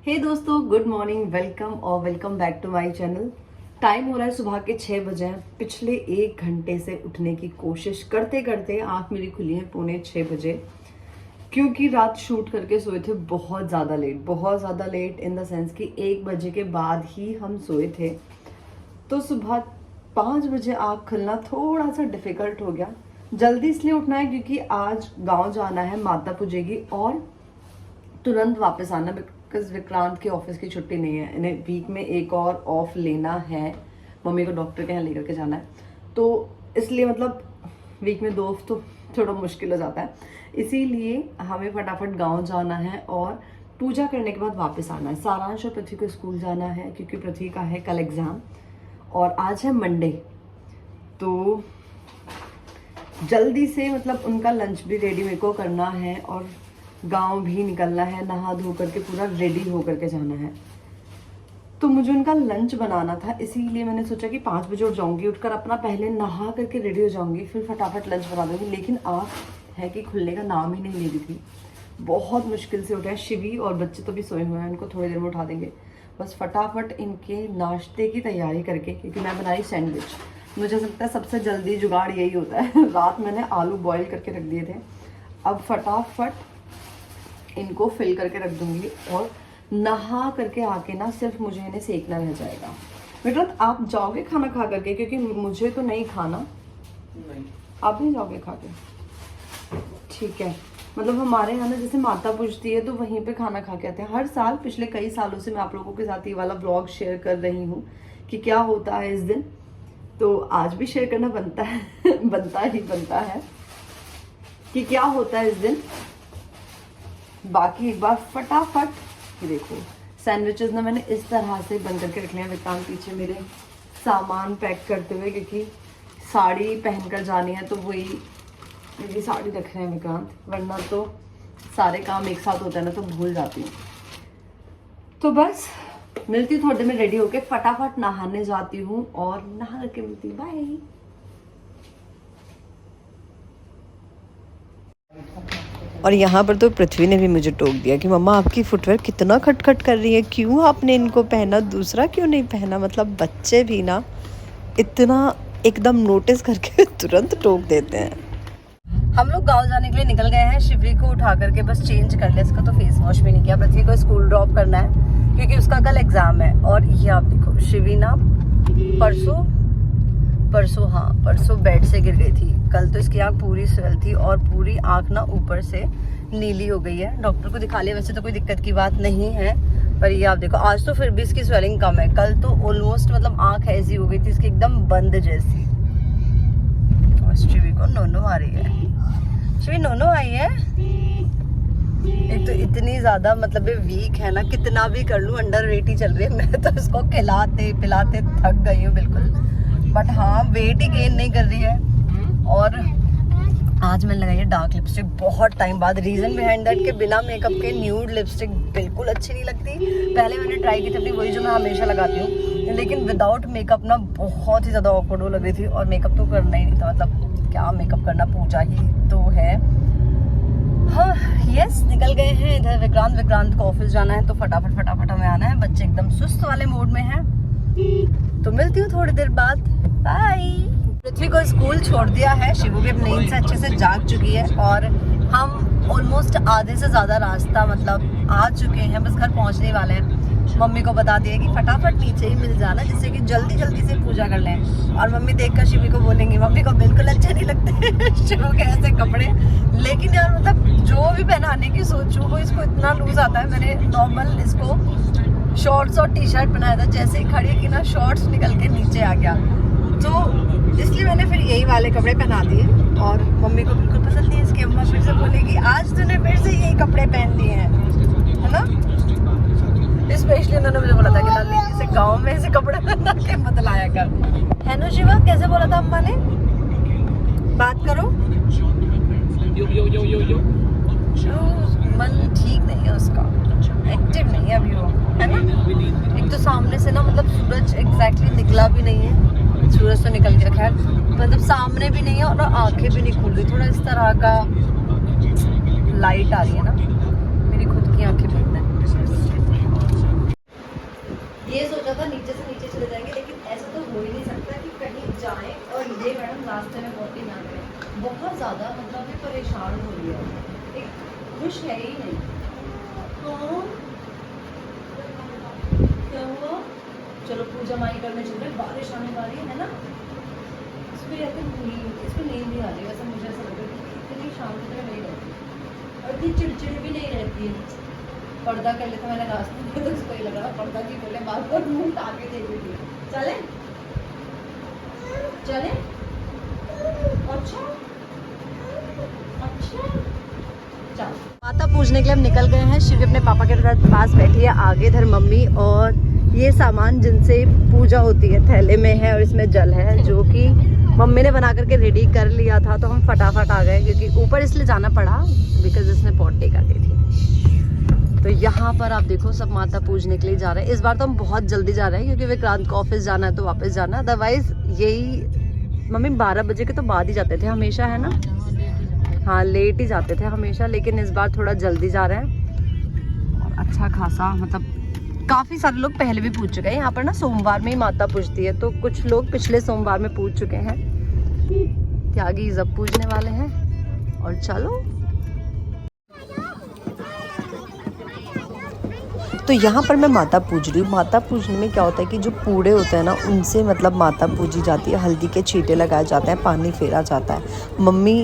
हे दोस्तों, good morning, welcome back to my channel. Time हो रहा है सुबह के 6 बजे हैं। पिछले 1 घंटे से उठने की कोशिश करते करते आंख मेरी खुली है 5:45 क्योंकि रात शूट करके सोए थे बहुत ज़्यादा लेट इन द सेंस कि 1 बजे के बाद ही हम सोए थे। तो सुबह 5 बजे आँख खुलना थोड़ा सा डिफ़िकल्ट हो गया। जल्दी इसलिए उठना है क्योंकि आज गाँव जाना है, माता पूजेगी और तुरंत वापस आना बिकॉज विक्रांत की ऑफिस की छुट्टी नहीं है। इन्हें वीक में एक और ऑफ लेना है। मम्मी को डॉक्टर के यहाँ लेकर के जाना है, तो इसलिए मतलब वीक में 2 ऑफ तो थोड़ा मुश्किल हो जाता है। इसीलिए हमें फटाफट गांव जाना है और पूजा करने के बाद वापस आना है। सारांश और पृथ्वी को स्कूल जाना है क्योंकि पृथ्वी का है कल एग्ज़ाम और आज है मंडे। तो जल्दी से मतलब उनका लंच भी रेडी मेरे को करना है और गांव भी निकलना है, नहा धो करके पूरा रेडी हो करके जाना है। तो मुझे उनका लंच बनाना था, इसीलिए मैंने सोचा कि 5 बजे उठ जाऊंगी, उठकर अपना पहले नहा करके रेडी हो जाऊंगी, फिर फटाफट लंच बना दूंगी। लेकिन आँख है कि खुलने का नाम ही नहीं ले रही थी। बहुत मुश्किल से उठा है। शिवी और बच्चे तो भी सोए हुए हैं, उनको थोड़ी देर में उठा देंगे। बस फटाफट इनके नाश्ते की तैयारी करके, क्योंकि मैं बनाई सैंडविच। मुझे लगता है सबसे जल्दी जुगाड़ यही होता है। रात मैंने आलू बॉईल करके रख दिए थे, अब फटाफट इनको फिल करके रख दूंगी और नहा करके आके ना सिर्फ मुझे इन्हें सेकना रह जाएगा। बेटा आप जाओगे खाना खा करके? क्योंकि मुझे तो नहीं खाना। नहीं, आप नहीं जाओगे खा के? ठीक है। मतलब हमारे यहाँ ना जैसे माता पूजती है तो वहीं पे खाना खा के आते हैं हर साल। पिछले कई सालों से मैं आप लोगों के साथ ये वाला ब्लॉग शेयर कर रही हूँ कि क्या होता है इस दिन, तो आज भी शेयर करना बनता है। बनता है कि क्या होता है इस दिन। बाकी एक बार फटाफट ये देखो, सैंडविचेस ना मैंने इस तरह से बन करके रख लिया। विक्रांत पीछे मेरे सामान पैक करते हुए, क्योंकि साड़ी पहनकर जानी है तो वही मेरी साड़ी रख रहे हैं विक्रांत, वरना तो सारे काम एक साथ होते हैं ना तो भूल जाती हूँ। तो बस मिलती हूँ थोड़ी देर में, रेडी होके फटाफट नहाने जाती हूँ और नहा करके मिलती हूँ। बाय। और यहाँ पर तो पृथ्वी ने भी मुझे टोक दिया कि मम्मा आपकी फुटवेयर कितना खटखट कर रही है, क्यों आपने इनको पहना, दूसरा क्यों नहीं पहना। मतलब बच्चे भी ना इतना एकदम नोटिस करके तुरंत टोक देते हैं। हम लोग गांव जाने के लिए निकल गए हैं। शिवरी को उठा करके बस चेंज कर लिया, इसका तो फेस वॉश भी नहीं किया। पृथ्वी को स्कूल ड्रॉप करना है क्योंकि उसका कल एग्जाम है। और ये आप देखो, शिवी ना परसों बेड से गिर गई थी। कल तो इसकी आँख पूरी स्वेल थी और पूरी आँख ना ऊपर से नीली हो गई है। डॉक्टर को दिखा लिया, वैसे तो कोई दिक्कत की बात नहीं है, पर ये आप देखो आज तो फिर भी इसकी स्वेलिंग कम है। कल तो ऑलमोस्ट मतलब आँख ऐसी हो गई थी इसकी एकदम बंद जैसी। और शिवी को नोनो आ रही है। शिवी नोनो आई है। एक तो इतनी ज्यादा मतलब वीक है ना, कितना भी कर लूँ अंडर वेट ही चल रही है। मैं तो इसको खिलाते पिलाते थक गई हूँ बिल्कुल, बट हाँ वेट ही गेन नहीं कर रही है। और आज मैंने लगाई है डार्क लिपस्टिक बहुत टाइम बाद। रीजन बिहाइंड दैट के बिना मेकअप के न्यूड लिपस्टिक बिल्कुल अच्छी नहीं लगती। पहले मैंने ट्राई की थी अपनी, वही जो मैं हमेशा लगाती हूँ, लेकिन विदाउट मेकअप ना बहुत ही ज़्यादा ऑकवर्ड लग रही थी। और मेकअप तो करना ही नहीं था, मतलब क्या मेकअप करना, पूजा ही तो है। हाँ यस, निकल गए हैं इधर। विक्रांत को ऑफिस जाना है तो फटाफट हमें आना है। बच्चे एकदम सुस्त वाले मोड में हैं, तो मिलती हूँ थोड़ी देर बाद। बाय। पृथ्वी को स्कूल छोड़ दिया है, शिवू भी अपनी नींद से अच्छे से जाग चुकी है और हम ऑलमोस्ट आधे से ज़्यादा रास्ता मतलब आ चुके हैं, बस घर पहुंचने वाले हैं। मम्मी को बता दिया कि फटाफट नीचे ही मिल जाना, जिससे कि जल्दी से पूजा कर लें। और मम्मी देखकर शिवी को बोलेंगी, मम्मी को बिल्कुल अच्छे नहीं लगते शिवू के ऐसे कपड़े। लेकिन यार मतलब जो भी पहनाने की सोचूं वो इसको इतना लूज आता है। मैंने नॉर्मल इसको शॉर्ट्स और टी शर्ट बनाया था, जैसे ही खड़ी की ना शॉर्ट्स निकल के नीचे आ गया, तो इसलिए मैंने फिर यही वाले कपड़े पहना दिए। और मम्मी को बिल्कुल पसंद नहीं है इसकी। अम्मा फिर से बोलेगी आज तूने फिर से यही कपड़े पहन दिए हैं, है ना। स्पेशली उन्होंने मुझे बोला था कि लाली जैसे गाँव में ऐसे कपड़े पहना के मत लाया कर, है ना शिवा। कैसे बोला था अम्मा ने, बात करो। यो मन ठीक नहीं है उसका, एक्टिव नहीं है अभी वो, है ना। एक तो सामने से ना मतलब सूरज एग्जैक्टली निकला भी नहीं है, सूरज तो निकल के रखा है, मतलब सामने भी नहीं है और आंखें भी नहीं खुल रही। थोड़ा इस तरह का लाइट आ रही है ना, मेरी खुद की आंखें बंद है। बहुत ज़्यादा मतलब भी परेशान हो रही है, एक खुश है ही नहीं। तो क्या हुआ? चलो पूजा माई करने चल रहे, बारिश आने वाली है ना। इसमें इसमें नींद नहीं आ रही, वैसे मुझे ऐसा लग रहा है कि इतनी शांति में नहीं रहती और इतनी चिड़चिड़ भी नहीं रहती है। पर्दा कर लेते मैंने रास्ते में, तो उसको ही लग रहा पर्दा की बोले बात पर मुंह आगे दे देती है। चले चले, अच्छा अच्छा चल। माता पूजने के लिए हम निकल गए हैं। शिव अपने पापा के पास बैठी है, आगे इधर मम्मी, और ये सामान जिनसे पूजा होती है थैले में है और इसमें जल है, जो कि मम्मी ने बना करके रेडी कर लिया था। तो हम फटाफट आ गए क्योंकि ऊपर इसलिए जाना पड़ा बिकॉज इसने पॉटी काटी थी। तो यहाँ पर आप देखो सब माता पूजने के लिए जा रहे हैं। इस बार तो हम बहुत जल्दी जा रहे हैं क्योंकि विक्रांत को ऑफिस जाना है तो वापस जाना है। अदरवाइज यही मम्मी 12 बजे के तो बाद ही जाते थे हमेशा, है ना? हाँ लेट ही जाते थे हमेशा, लेकिन इस बार थोड़ा जल्दी जा रहे हैं। और अच्छा खासा मतलब काफ़ी सारे लोग पहले भी पूज चुके हैं। यहाँ पर ना सोमवार में ही माता पूजती है, तो कुछ लोग पिछले सोमवार में पूज चुके हैं। त्यागी जब पूजने वाले हैं। और चलो, तो यहाँ पर मैं माता पूज रही हूँ। माता पूजने में क्या होता है कि जो पूड़े होते हैं ना, उनसे मतलब माता पूजी जाती है। हल्दी के छींटे लगाए जाते हैं, पानी फेरा जाता है। मम्मी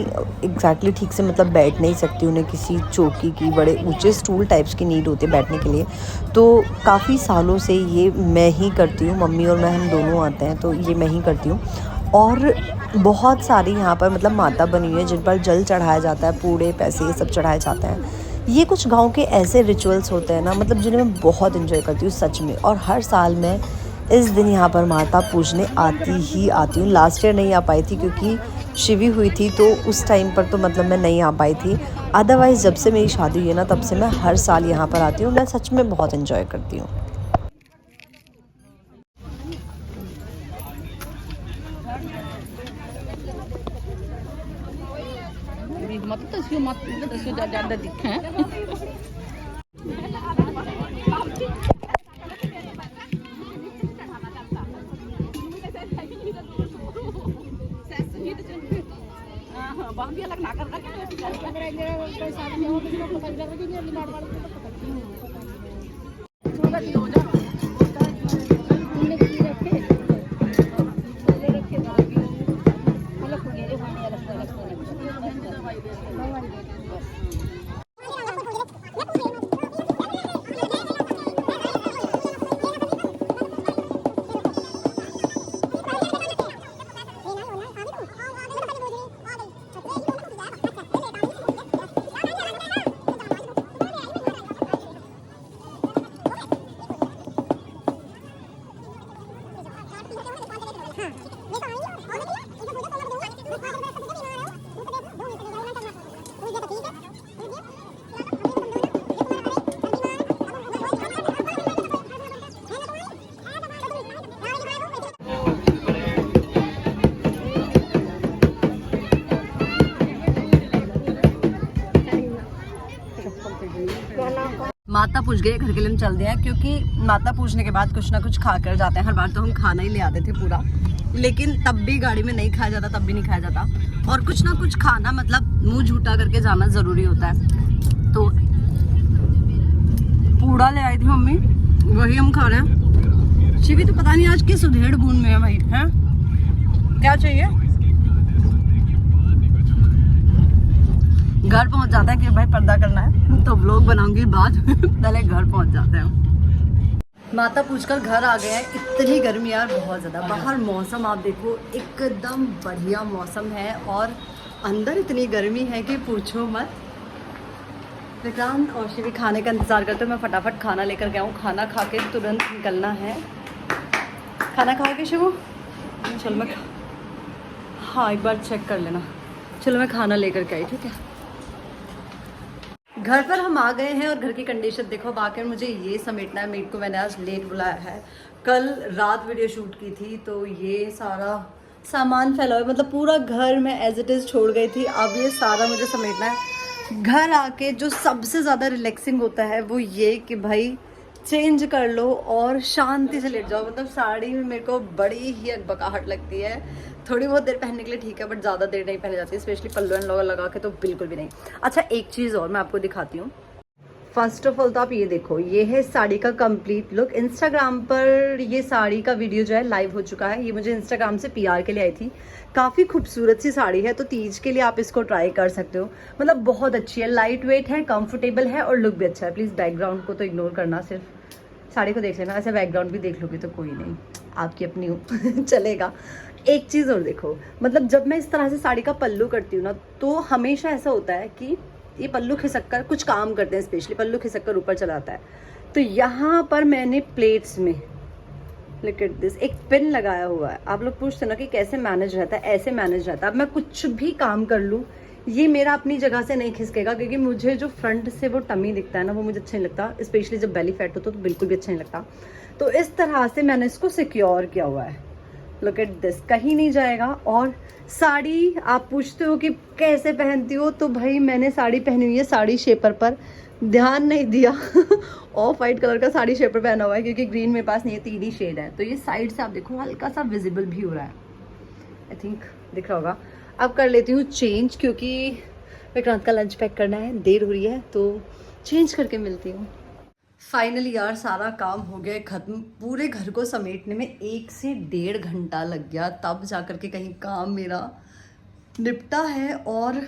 एग्जैक्टली ठीक से मतलब बैठ नहीं सकती, उन्हें किसी चौकी की, बड़े ऊंचे स्टूल टाइप्स की नीड होती है बैठने के लिए। तो काफ़ी सालों से ये मैं ही करती हूँ, मम्मी और मैं हम दोनों आते हैं तो ये मैं ही करती हूँ। और बहुत सारी यहाँ पर मतलब माता बनी हुई है जिन पर जल चढ़ाया जाता है, पूड़े पैसे ये सब चढ़ाए जाते हैं। ये कुछ गांव के ऐसे रिचुअल्स होते हैं ना, मतलब जिन्हें मैं बहुत एंजॉय करती हूँ सच में। और हर साल मैं इस दिन यहाँ पर माता पूजने आती हूँ। लास्ट ईयर नहीं आ पाई थी क्योंकि शिवी हुई थी, तो उस टाइम पर तो मतलब मैं नहीं आ पाई थी। अदरवाइज़ जब से मेरी शादी हुई है ना, तब से मैं हर साल यहाँ पर आती हूँ। मैं सच में बहुत एंजॉय करती हूँ। ज़्यादा दिखे हैं। माता पूज गए, घर के लिए हम चल दिए हैं क्योंकि माता पूजने के बाद कुछ ना कुछ खा कर जाते हैं। हर बार तो हम खाना ही ले आते थे पूरा, लेकिन तब भी गाड़ी में नहीं खाया जाता, तब भी नहीं खाया जाता। और कुछ ना कुछ खाना मतलब मुंह झूठा करके जाना जरूरी होता है। तो पूड़ा ले आई थी मम्मी, वही हम खा रहे हैं। शिवी तो पता नहीं आज किस उधेड़ बूंद में है भाई, है क्या चाहिए? घर पहुंच जाते हैं कि भाई पर्दा करना है तो व्लॉग बनाऊंगी बाद। पहले घर पहुंच जाते हैं। माता पूजकर घर आ गए हैं। इतनी गर्मी यार, बहुत ज़्यादा। बाहर मौसम आप देखो, एकदम बढ़िया मौसम है और अंदर इतनी गर्मी है कि पूछो मत। विक्रांत और शिवी खाने का इंतज़ार करते हो, मैं फटाफट खाना लेकर गया हूँ। खाना खा के तुरंत निकलना है। खाना खाओगे शिवू? चलो मैं हाँ एक बार चेक कर लेना। चलो मैं खाना लेकर के आई, ठीक है। घर पर हम आ गए हैं और घर की कंडीशन देखो। आकर मुझे ये समेटना है, मेड को मैंने आज लेट बुलाया है। कल रात वीडियो शूट की थी तो ये सारा सामान फैला हुआ, मतलब पूरा घर में एज इट इज़ छोड़ गई थी। अब ये सारा मुझे समेटना है। घर आके जो सबसे ज़्यादा रिलैक्सिंग होता है वो ये कि भाई चेंज कर लो और शांति से लेट जाओ। मतलब साड़ी में मेरे को बड़ी ही अकबकाहट लगती है। थोड़ी बहुत देर पहनने के लिए ठीक है, बट ज़्यादा देर नहीं पहनी जाती, स्पेशली पल्लू एंड लगा के तो बिल्कुल भी नहीं। अच्छा, एक चीज़ और मैं आपको दिखाती हूँ। फर्स्ट ऑफ ऑल तो आप ये देखो, ये है साड़ी का कंप्लीट लुक। इंस्टाग्राम पर ये साड़ी का वीडियो जो है लाइव हो चुका है। ये मुझे इंस्टाग्राम से पीआर के लिए आई थी। काफ़ी खूबसूरत सी साड़ी है, तो तीज के लिए आप इसको ट्राई कर सकते हो। मतलब बहुत अच्छी है, लाइट वेट है, कंफर्टेबल है और लुक भी अच्छा है। प्लीज़ बैकग्राउंड को तो इग्नोर करना, सिर्फ साड़ी को देख लेना। ऐसे बैकग्राउंड भी देख लोगे तो कोई नहीं, आपकी अपनी हो चलेगा। एक चीज़ और देखो, मतलब जब मैं इस तरह से साड़ी का पल्लू करती हूँ ना, तो हमेशा ऐसा होता है कि ये पल्लू खिसक कर कुछ काम करते हैं, स्पेशली पल्लू खिसक कर ऊपर चला आता है। तो यहाँ पर मैंने प्लेट्स में, लुक एट दिस, एक पिन लगाया हुआ है। आप लोग पूछते ना कि कैसे मैनेज रहता है, ऐसे मैनेज रहता है। अब मैं कुछ भी काम कर लूँ, ये मेरा अपनी जगह से नहीं खिसकेगा, क्योंकि मुझे जो फ्रंट से वो टमी दिखता है ना, वो मुझे अच्छा नहीं लगता। स्पेशली जब बेली फैट हो तो बिल्कुल भी अच्छा नहीं लगता। तो इस तरह से मैंने इसको सिक्योर किया हुआ है। लुक एट दिस, कहीं नहीं जाएगा। और साड़ी आप पूछते हो कि कैसे पहनती हो, तो भाई मैंने साड़ी पहनी हुई है साड़ी शेपर पर, ध्यान नहीं दिया ऑफ वाइट कलर का साड़ी शेपर पहना हुआ है, क्योंकि ग्रीन मेरे पास नहीं है, 3 ही शेड है। तो ये साइड से आप देखो हल्का सा विजिबल भी हो रहा है, आई थिंक दिख रहा होगा। अब कर लेती हूँ चेंज, क्योंकि विक्रांत का लंच पैक करना है, देर हो रही है, तो चेंज करके मिलती हूँ। फाइनली यार सारा काम हो गया खत्म। पूरे घर को समेटने में 1 से 1.5 घंटा लग गया, तब जाकर के कहीं काम मेरा निपटा है। और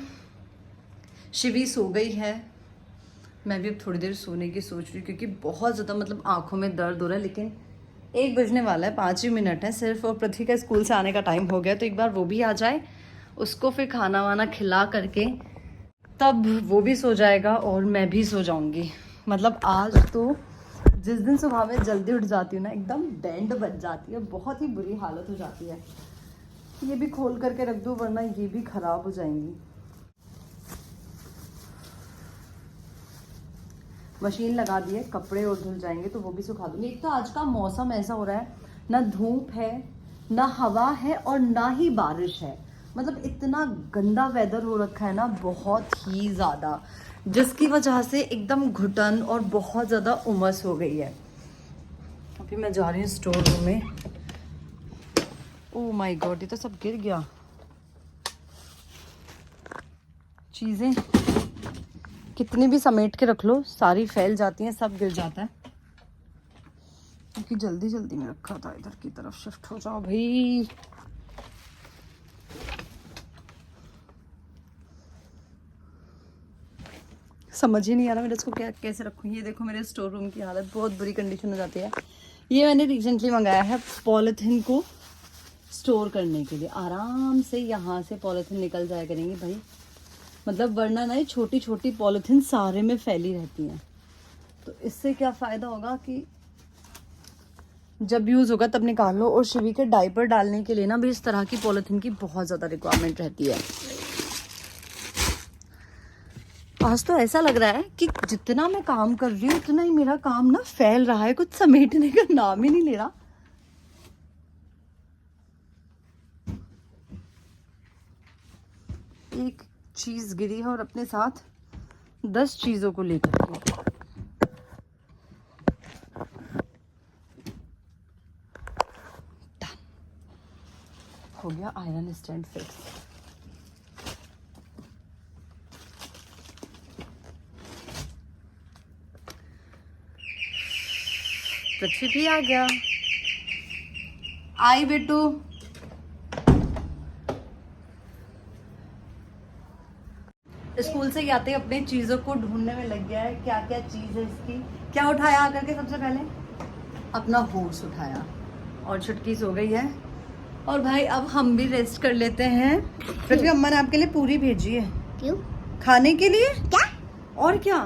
शिवी सो गई है, मैं भी अब थोड़ी देर सोने की सोच रही हूँ, क्योंकि बहुत ज़्यादा मतलब आंखों में दर्द हो रहा है। लेकिन 1 बजने वाला है, 5 ही मिनट है सिर्फ, और पृथ्वी का स्कूल से आने का टाइम हो गया। तो एक बार वो भी आ जाए, उसको फिर खाना वाना खिला करके तब वो भी सो जाएगा और मैं भी सो जाऊंगी। मतलब आज तो जिस दिन सुबह में जल्दी उठ जाती हूँ ना, एकदम बैंड बज जाती है, बहुत ही बुरी हालत हो जाती है। ये भी खोल करके रख दूँ, वरना ये भी खराब हो जाएंगी। मशीन लगा दी है, कपड़े और धुल जाएंगे तो वो भी सुखा दूंगी। एक तो आज का मौसम ऐसा हो रहा है, ना धूप है, ना हवा है और ना ही बारिश है। मतलब इतना गंदा वेदर हो रखा है ना, बहुत ही ज़्यादा, जिसकी वजह से एकदम घुटन और बहुत ज़्यादा उमस हो गई है। अभी मैं जा रही हूँ स्टोर रूम में। ओह माय गॉड, ये तो सब गिर गया। चीज़ें कितनी भी समेट के रख लो, सारी फैल जाती हैं, सब गिर जाता है। क्योंकि जल्दी जल्दी में रखा था। इधर की तरफ शिफ्ट हो जाओ भाई। समझ ही नहीं आ रहा मेरे इसको क्या कैसे रखूँ। ये देखो मेरे स्टोर रूम की हालत, बहुत बुरी कंडीशन हो जाती है। ये मैंने रिसेंटली मंगाया है पॉलीथीन को स्टोर करने के लिए। आराम से यहाँ से पॉलीथीन निकल जाया करेंगी भाई, मतलब वरना ना ये छोटी छोटी पॉलीथीन सारे में फैली रहती हैं। तो इससे क्या फ़ायदा होगा कि जब यूज़ होगा तब निकाल लो। और शिवी के डायपर डालने के लिए ना भी इस तरह की पॉलीथीन की बहुत ज़्यादा रिक्वायरमेंट रहती है। आज तो ऐसा लग रहा है कि जितना मैं काम कर रही हूँ उतना ही मेरा काम ना फैल रहा है, कुछ समेटने का नाम ही नहीं ले रहा। एक चीज गिरी है और अपने साथ 10 चीजों को लेकर हो गया आयरन स्टैंड फिक्स। पृथ्वी भी आ गया। आई बेटू, स्कूल से आते अपने चीजों को ढूंढने में लग गया है। क्या क्या चीज है इसकी। क्या उठाया आकर के सबसे पहले? अपना होर्स उठाया और छुटकी सो गई है। और भाई अब हम भी रेस्ट कर लेते हैं। पृथ्वी, अम्मा ने आपके लिए पूरी भेजी है। क्यों? खाने के लिए। क्या? और क्या,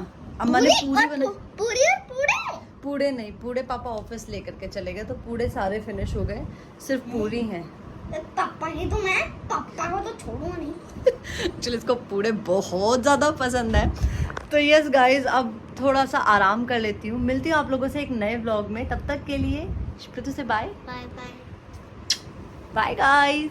अम्मा ने पूरी बना। पूरी और पूरे? पूरे नहीं, पूरे पापा ऑफिस लेकर के चले गए, तो पूरे सारे फिनिश हो गए, सिर्फ पूरी हैं। पापा की तो मैं पापा को तो छोड़ूंगा नहीं। चलो, इसको पूरे बहुत ज़्यादा पसंद है। तो यस गाइज, अब थोड़ा सा आराम कर लेती हूँ। मिलती हूँ आप लोगों से एक नए व्लॉग में। तब तक के लिए पृथ्वी से bye bye bye. Bye guys.